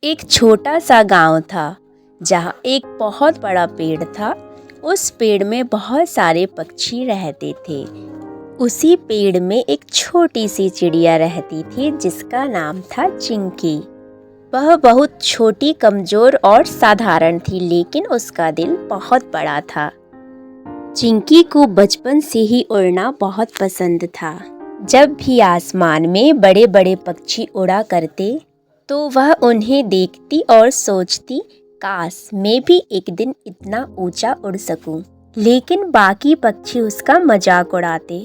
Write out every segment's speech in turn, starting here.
एक छोटा सा गांव था जहाँ एक बहुत बड़ा पेड़ था। उस पेड़ में बहुत सारे पक्षी रहते थे। उसी पेड़ में एक छोटी सी चिड़िया रहती थी जिसका नाम था चिंकी। वह बहुत छोटी, कमजोर और साधारण थी, लेकिन उसका दिल बहुत बड़ा था। चिंकी को बचपन से ही उड़ना बहुत पसंद था। जब भी आसमान में बड़े बड़े पक्षी उड़ा करते तो वह उन्हें देखती और सोचती, काश मैं भी एक दिन इतना ऊंचा उड़ सकूं। लेकिन बाकी पक्षी उसका मजाक उड़ाते।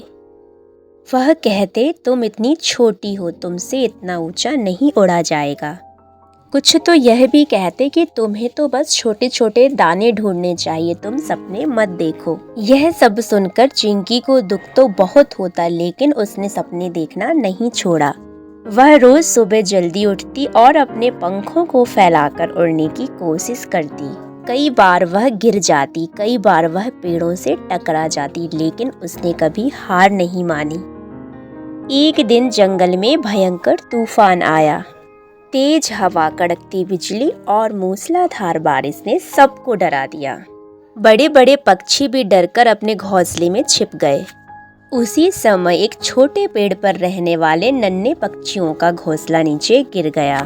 वह कहते, तुम इतनी छोटी हो, तुमसे इतना ऊंचा नहीं उड़ा जाएगा। कुछ तो यह भी कहते कि तुम्हें तो बस छोटे छोटे दाने ढूंढने चाहिए, तुम सपने मत देखो। यह सब सुनकर चिंकी को दुख तो बहुत होता, लेकिन उसने सपने देखना नहीं छोड़ा। वह रोज सुबह जल्दी उठती और अपने पंखों को फैलाकर उड़ने की कोशिश करती। कई बार वह गिर जाती, कई बार वह पेड़ों से टकरा जाती, लेकिन उसने कभी हार नहीं मानी। एक दिन जंगल में भयंकर तूफान आया। तेज हवा, कड़कती बिजली और मूसलाधार बारिश ने सबको डरा दिया। बड़े बड़े पक्षी भी डरकर अपने घोंसले में छिप गए। उसी समय एक छोटे पेड़ पर रहने वाले नन्हे पक्षियों का घोंसला नीचे गिर गया।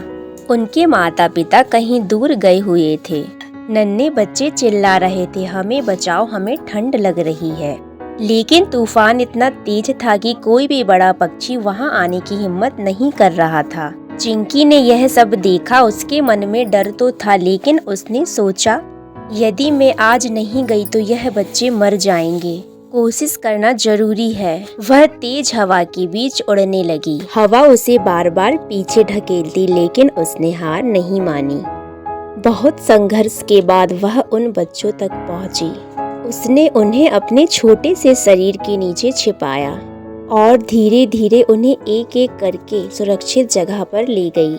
उनके माता पिता कहीं दूर गए हुए थे। नन्हे बच्चे चिल्ला रहे थे, हमें बचाओ, हमें ठंड लग रही है। लेकिन तूफान इतना तेज था कि कोई भी बड़ा पक्षी वहां आने की हिम्मत नहीं कर रहा था। चिंकी ने यह सब देखा। उसके मन में डर तो था, लेकिन उसने सोचा, यदि मैं आज नहीं गई तो यह बच्चे मर जाएंगे। कोशिश करना जरूरी है। वह तेज हवा के बीच उड़ने लगी। हवा उसे बार बार पीछे ढकेलती, लेकिन उसने हार नहीं मानी। बहुत संघर्ष के बाद वह उन बच्चों तक पहुंची। उसने उन्हें अपने छोटे से शरीर के नीचे छिपाया और धीरे धीरे उन्हें एक एक करके सुरक्षित जगह पर ले गई।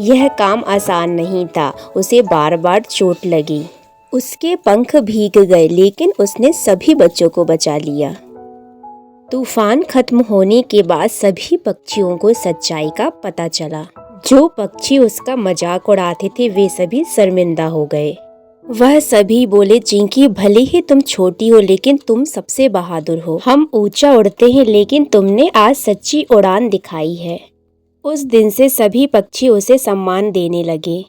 यह काम आसान नहीं था। उसे बार बार चोट लगी, उसके पंख भीग गए, लेकिन उसने सभी बच्चों को बचा लिया। तूफान खत्म होने के बाद सभी पक्षियों को सच्चाई का पता चला। जो पक्षी उसका मजाक उड़ाते थे वे सभी शर्मिंदा हो गए। वह सभी बोले, चिंकी, भले ही तुम छोटी हो, लेकिन तुम सबसे बहादुर हो। हम ऊंचा उड़ते हैं, लेकिन तुमने आज सच्ची उड़ान दिखाई है। उस दिन से सभी पक्षी उसे सम्मान देने लगे।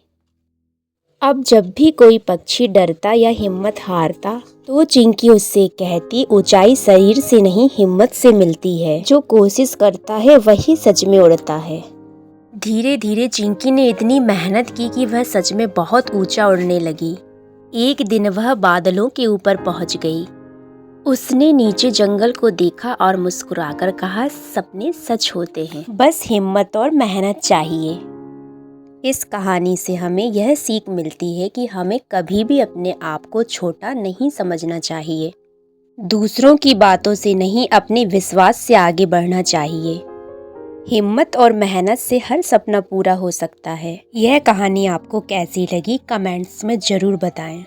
अब जब भी कोई पक्षी डरता या हिम्मत हारता तो चिंकी उससे कहती, ऊंचाई शरीर से नहीं हिम्मत से मिलती है। जो कोशिश करता है वही सच में उड़ता है। धीरे धीरे चिंकी ने इतनी मेहनत की कि वह सच में बहुत ऊंचा उड़ने लगी। एक दिन वह बादलों के ऊपर पहुंच गई। उसने नीचे जंगल को देखा और मुस्कुराकर कहा, सपने सच होते हैं, बस हिम्मत और मेहनत चाहिए। इस कहानी से हमें यह सीख मिलती है कि हमें कभी भी अपने आप को छोटा नहीं समझना चाहिए। दूसरों की बातों से नहीं, अपने विश्वास से आगे बढ़ना चाहिए। हिम्मत और मेहनत से हर सपना पूरा हो सकता है। यह कहानी आपको कैसी लगी, कमेंट्स में जरूर बताएं।